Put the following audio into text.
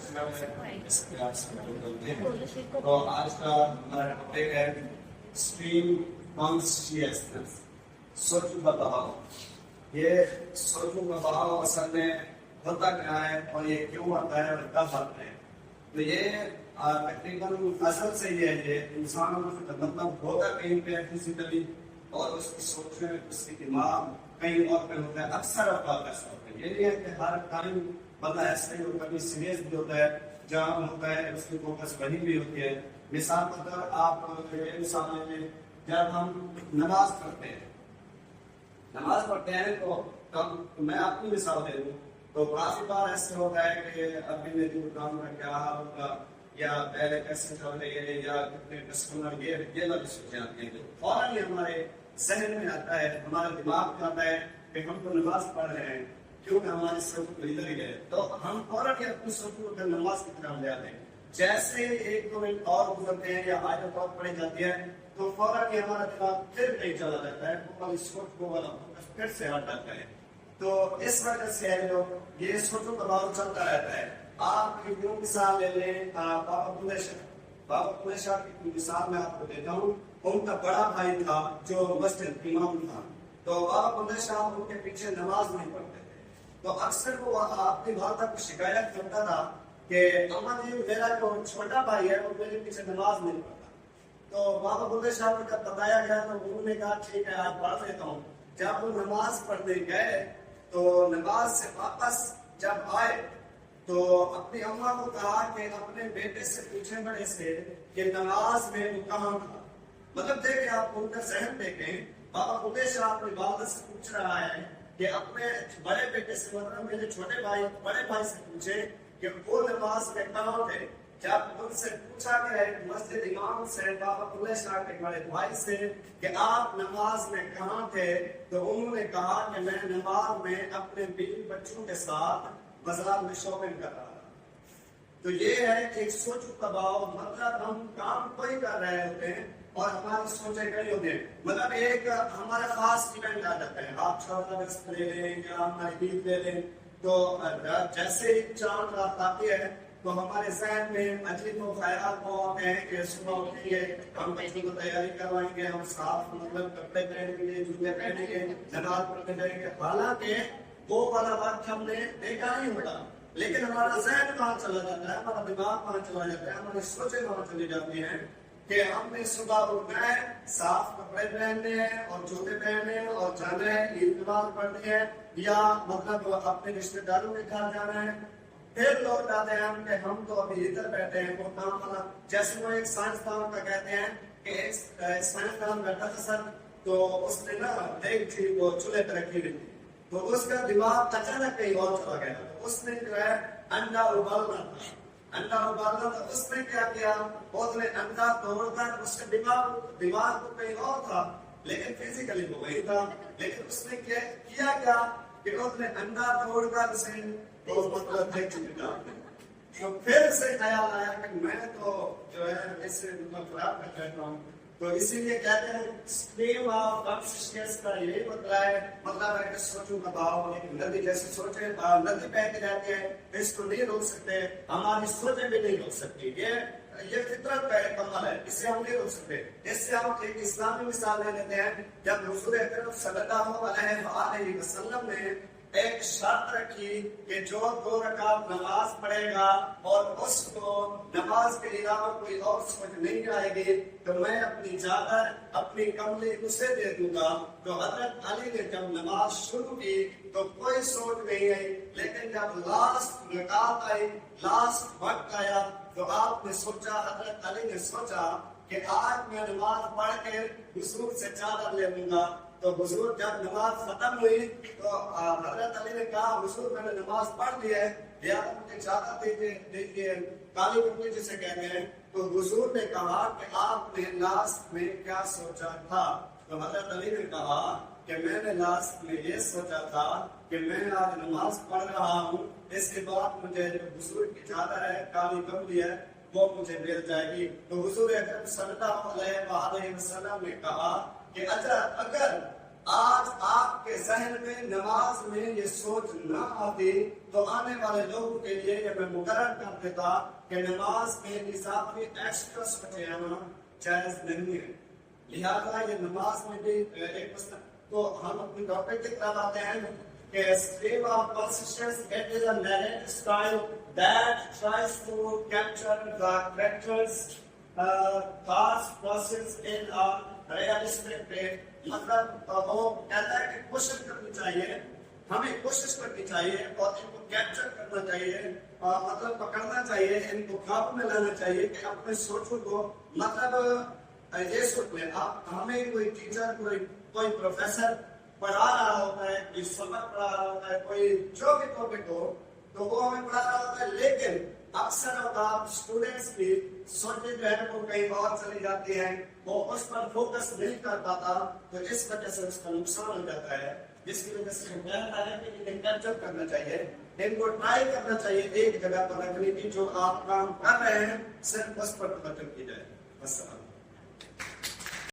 اس class میں کرتے ہیں. تو آج کا ہمارا ٹاپک ہے اسٹریم کانشیسنس، سوچ کا بہاؤ. یہ سوچوں کا بہاؤ اصل میں ہوتا کیا ہے اور یہ کیوں ہوتا ہے اور کب ہوتا ہے. تو یہ تقریباً اصل سے یہ ہے انسانوں کا مطلب ہوتا کہیں پہ فزیکلی اور اس کی سوچ میں اس کی دماغ کہیں اور پہ ہوتا ہے. اکثر اوقات ایسا ہوتا ہے. یہ نہیں ہے کہ ہر ٹائم بندہ ایسا ہی ہوتا ہے، سیریس بھی ہوتا ہے، جہاں ہوتا ہے اس کی فوکس وہیں بھی ہوتی ہے. مثال کے طور پر آپ یہ مثال لیں، جب ہم نماز پڑھتے ہیں تو میں اپنی مثال دے دوں تو کافی بار ایسے ہوتا ہے کہ ابھی میری دکان کا کیا حال ہوگا، یا پہلے کیسے چل رہی ہے، یا کتنے کسٹمر، یہ والی چیزیں آتی ہیں. فوراً ہی ہمارے ذہن میں آتا ہے، ہمارے دماغ میں آتا ہے کہ ہم تو نماز پڑھ رہے ہیں، کیونکہ ہماری سوچ ادھر ہی ہے. تو ہم فوراً ہی اپنی سوچ کو نماز کی طرف لے آتے ہیں. جیسے ایک دو منٹ اور گزرتے ہیں یا آیت اور پڑھی جاتی ہے تو فوراً ہی ہمارا دماغ پھر نہیں چلا جاتا ہے، وہ سوچ کو والا پھر سے ہٹ جاتا ہے. تو اس وجہ سے یہ سوچوں کا بہاؤ چلتا رہتا ہے. آپ کی یوں مثال لے لیں، بابا بلے شاہ کی مثال میں آپ کو دیتا ہوں. ان کا بڑا بھائی تھا جو مسجد امام تھا، تو بابا بلے شاہ ان کے پیچھے نماز نہیں پڑھتے تھے. تو اکثر وہ اپنی والدہ کو شکایت کرتا تھا کہ اما جی میرا جو چھوٹا بھائی ہے وہ میرے پیچھے نماز نہیں پڑھتا. تو بابا بلے شاہ کو جب بتایا گیا تو انہوں نے کہا ٹھیک ہے آپ پڑھ لیتا ہوں. جب وہ نماز پڑھنے گئے تو نماز سے واپس جب آئے تو اپنی اماں کو کہا کہ اپنے بیٹے سے پوچھیں بڑے سے کہ نماز میں وہ کہاں تھا. مطلب دیکھیں آپ ان کا ذہن دیکھیں، بابا بلے شاہ اپنی والدہ سے پوچھ رہا ہے کہ اپنے بڑے بیٹے سے، مطلب میرے چھوٹے بھائی بڑے بھائی سے پوچھے کہ وہ نماز میں کہاں تھے. جب ان سے پوچھا گیا مسجد امام سے، بابا بلے شاہ کے بڑے بھائی سے کہ آپ نماز میں کہاں تھے، تو انہوں نے کہا کہ میں نماز میں اپنے بیوی بچوں کے ساتھ بازار میں شاپنگ کر رہا تھا. تو یہ ہے کہ سوچ دباؤ، مطلب ہم کام کوئی کر رہے ہوتے ہیں اور ہماری سوچیں کئی ہوتے ہیں. مطلب ایک ہمارا خاص ایونٹ آ جاتا ہے، آپ 14 اگست لے لیں یا ہماری عید لے لیں، تو جیسے ہی چاند رات آتی ہے تو ہمارے ذہن میں عجیب و خیالات وہ آتے ہیں کہ صبح اٹھیں گے، ہم بچوں کو تیاری کروائیں گے، ہم صاف مطلب کپڑے پہنیں گے، جوتے پہنیں گے، نماز پڑھنے جائیں گے. حالانکہ وہ والا وقت ہم نے دیکھا نہیں ہوتا، لیکن ہمارا ذہن کہاں چلا جاتا ہے، ہمارا دماغ کہاں چلا جاتا ہے، ہماری سوچیں کہاں چلی جاتی ہیں کہ ہم نے صبح اٹھنا ہے، صاف کپڑے پہننے ہیں اور جوتے پہننے ہیں اور جانا ہے عید نماز پڑھنی ہے، یا مطلب اپنے رشتے داروں کے گھر جانا ہے. پھر لوگ آتے ہیں کہ ہم تو ابھی ادھر بیٹھے ہیں، وہ کام والا جیسے وہ ایک سائنسدان کا کہتے ہیں کہ ایک سائنسدان بیٹھا تھا سر، تو اس نے نا ایک تھی وہ چولہے پہ رکھی ہوئی تھی، تو اس کا دماغ اچانک کہیں اور چلا گیا. اس نے جو ہے انڈا ابالنا تھا. اس نے کیا کیا، اس نے انڈا توڑ کر اس کے دماغ کو کہیں اور تھا، لیکن فزیکلی وہ وہی تھا. لیکن اس نے کیا کہ اس نے انڈا توڑ کر اسے مطلب دیکھ چکا. تو پھر سے خیال آیا کہ میں تو جو ہے اس سے خراب کر رہتا ہوں. تو اسی لیے کہتے ہیں اسٹریم آف کانشیسنس کا یہی مطلب ہے کہ سوچوں کا بہاؤ ایک ندی جیسے سوچیں ندی بہتی رہتی ہے، اس کو نہیں روک سکتے، ہماری سوچیں بھی نہیں روک سکتی. یہ فطرت کا ایک عمل ہے، اس سے ہم نہیں روک سکتے. اس سے ہم ایک اسلامی مثال لے لیتے ہیں. جب حضور اکرم صلی اللہ علیہ وسلم نے ایک شرط رکھی کہ جو 2 رکعت نماز پڑھے گا اور اس کو نماز کے علاوہ کوئی اور سوچ نہیں آئے گی تو میں اپنی چادر اپنی کملی اسے دے دوں گا. تو حضرت علی نے جب نماز شروع کی تو کوئی سوچ نہیں آئی، لیکن جب لاسٹ رکعت آئی، لاسٹ وقت آیا تو آپ نے سوچا، حضرت علی نے سوچا کہ آج میں نماز پڑھ کے حضور سے چادر لے لوں گا. تو حضور جب نماز ختم ہوئی تو حضرت علی نے کہا حضور میں نے نماز پڑھ لی ہے، لہٰذا مجھے چادر دیجیے، کالی کپڑے جسے کہتے ہیں. تو حضور نے کہا کہ آپ نے لاسٹ میں کیا سوچا تھا؟ تو حضرت علی نے کہا کہ میں نے لاسٹ میں یہ سوچا تھا کہ میں آج نماز پڑھ رہا ہوں، اس کے بعد مجھے جو حضور کی چادر ہے، کالی کپڑی ہے، وہ مجھے مل جائے گی. تو حضور اکرم صلی اللہ علیہ وسلم نے کہا کہ اگر آج آپ کے ذہن میں نماز میں یہ سوچ نہ آتی تو آنے والے لوگوں کے لیے یہ میں مقرر کر دیتا کہ نماز میں اضافی ایکسٹرا سوچے آنا جائز نہیں ہے. لہذا یہ نماز میں بھی ایک مسئلہ. تو ہم اپنی ٹاپک کی طرف آتے ہیں کہ stream of persistence, it is a narrative style that tries to capture the characters, thoughts, process in a realistic way. مطلب وہ کہتا ہے کہ کوشش کرنی چاہیے, ہمیں کوشش کرنی چاہیے اور ان کو کیپچر کرنا چاہیے, مطلب پکڑنا چاہیے, ان کو قابو میں لانا چاہیے کہ اپنے سوچوں کو. مطلب یہ سوچ لیں آپ, ہمیں کوئی ٹیچر, کوئی پروفیسر پڑھا رہا ہوتا ہے, کوئی سبق پڑھا رہا ہوتا ہے, کوئی جو بھی ٹاپک ہو تو وہ ہمیں پڑھا رہا ہوتا ہے, لیکن اکثر اوقات اسٹوڈینٹس کی سوچیں جو ہے وہ کہیں اور چلی جاتی ہیں, وہ اس پر فوکس نہیں کر پاتا, تو اس وجہ سے اس کا نقصان ہو جاتا ہے. جس کی وجہ سے کہتا ہے کہ انہیں کیپچر کرنا چاہیے, ان کو ٹرائی کرنا چاہیے ایک جگہ پر رکھنے کی, جو آپ کام کر رہے ہیں صرف بس پر توجہ کی جائے. بس.